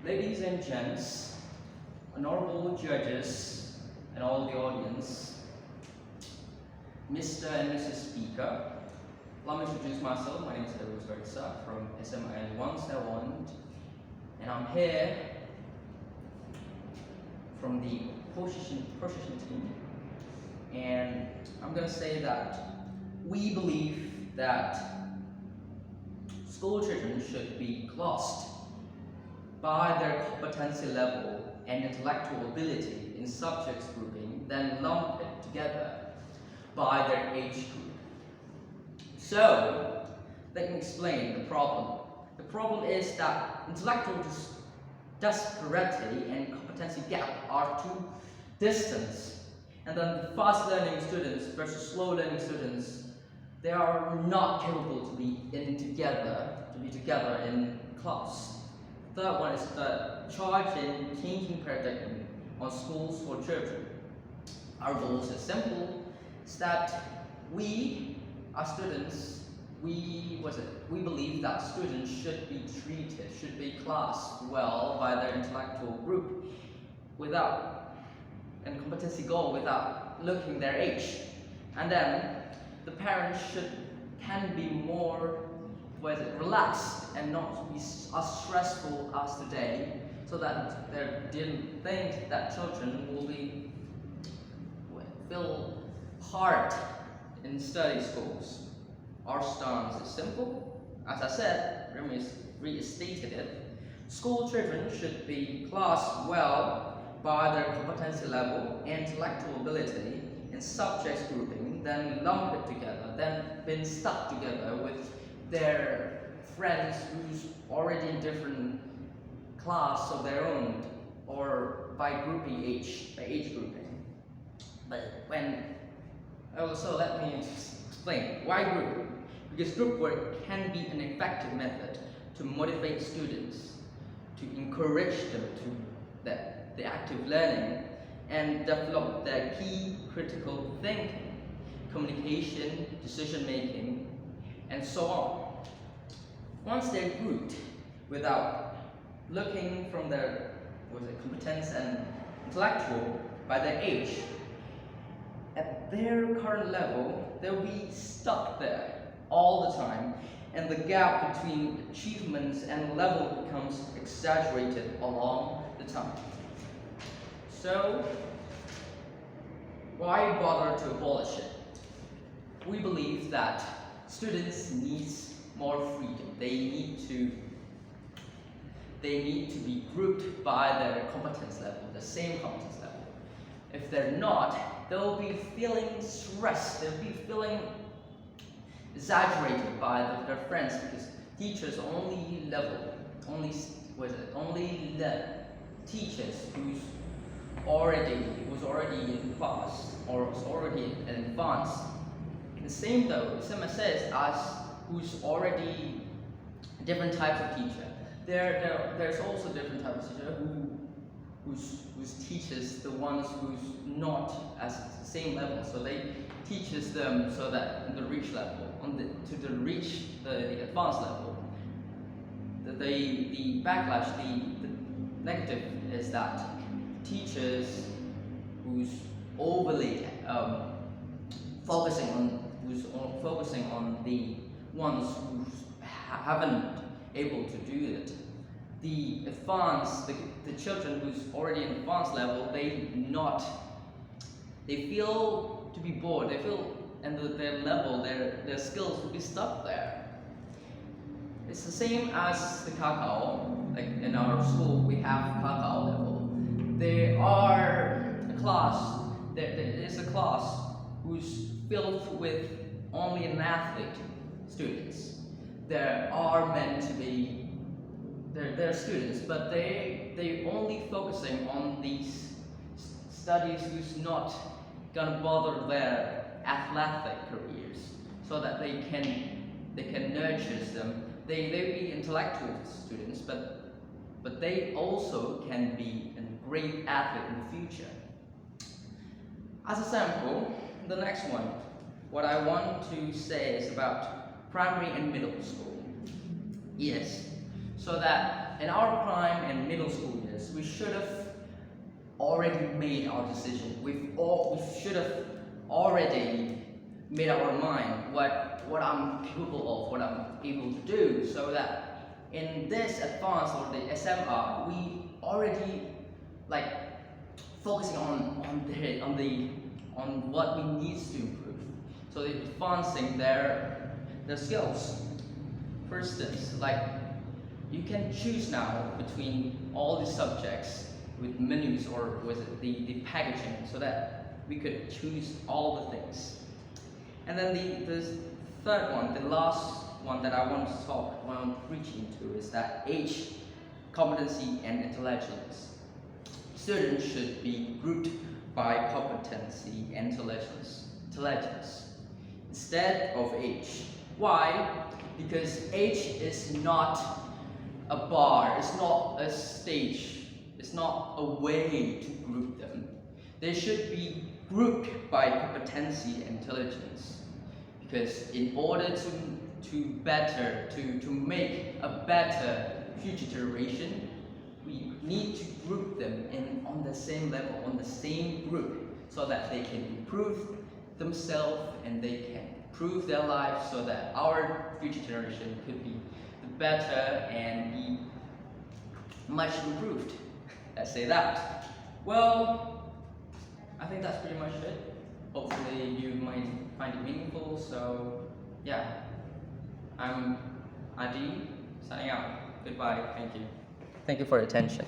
Ladies and gents, honorable judges, and all the audience, Mr. and Mrs. Speaker, allow me to introduce myself. My name is Bagus Pradnyana from SMIN 171, and I'm here from the position team. And I'm going to say that we believe that school children should be classed by their competency level and intellectual ability in subjects grouping, then lump it together by their age group. So, let me explain the problem. The problem is that intellectual disparity and competency gap are too distant. And then the fast learning students versus slow learning students, they are not capable to be together in class. Third one is the charge in changing paradigm on schools for children. Our goals are simple. It's that we, as students, we believe that students should be treated, should be classed well by their intellectual group and competency goal without looking their age. And then the parents can be more relaxed and not be as stressful as today, so that they didn't think that children will feel hard in study schools. Our stance is simple. As I said, restated it. School children should be classed well by their competency level and intellectual ability in subjects grouping, then lump it together, then been stuck together with their friends who's already in different class of their own, or by age grouping. But let me explain why group. Because group work can be an effective method to motivate students, to encourage them to the active learning and develop their key critical thinking, communication, decision making, and so on. Once they're grouped without looking from their competence and intellectual by their age, at their current level, they'll be stuck there all the time, and the gap between achievements and level becomes exaggerated along the time. So, why bother to abolish it? We believe that students need more freedom. They need to be grouped by their competence level, the same competence level. If they're not, they'll be feeling stressed. They'll be feeling exaggerated by their friends, because teachers only teachers who's already in class or is already in advanced. The same says as who's already different types of teacher. There's also different types of teacher who's teaches the ones who's not at the same level. So they teaches them so that in the reach level, to reach the advanced level. The backlash, the negative is that teachers who's overly focusing on the ones who haven't able to do it. The children who's already in advanced level, they feel to be bored. They feel, and their level, their skills will be stuck there. It's the same as the Kakao. Like in our school, we have Kakao level. There is a class who's filled with only an athlete students. There are meant to be they're students, but they only focusing on these studies who's not gonna bother their athletic careers, so that they can nurture them. They be intellectual students, but they also can be a great athlete in the future. As a sample, the next one, what I want to say is about primary and middle school. Yes, so that in our prime and middle school years, we should have already made our decision. We should have already made up our mind what I'm capable of, what I'm able to do, so that in this advanced or the SMR, we already like focusing on what we need to improve. So advancing their skills. For instance, like you can choose now between all the subjects with menus or with the packaging, so that we could choose all the things. And then the third one, the last one that I want to talk, what I'm preaching to, is that age, competency, and intelligence. Students should be grouped by competency and intelligence instead of age. Why? Because age is not a bar, it's not a stage, it's not a way to group them. They should be grouped by competency and intelligence, because in order to make a better future generation, we need to group them on the same level, on the same group, so that they can improve themselves and they can improve their lives, so that our future generation could be better and be much improved. Let's say that. Well, I think that's pretty much it. Hopefully you might find it meaningful. So yeah, I'm Adi, signing out. Goodbye. Thank you. Thank you for your attention.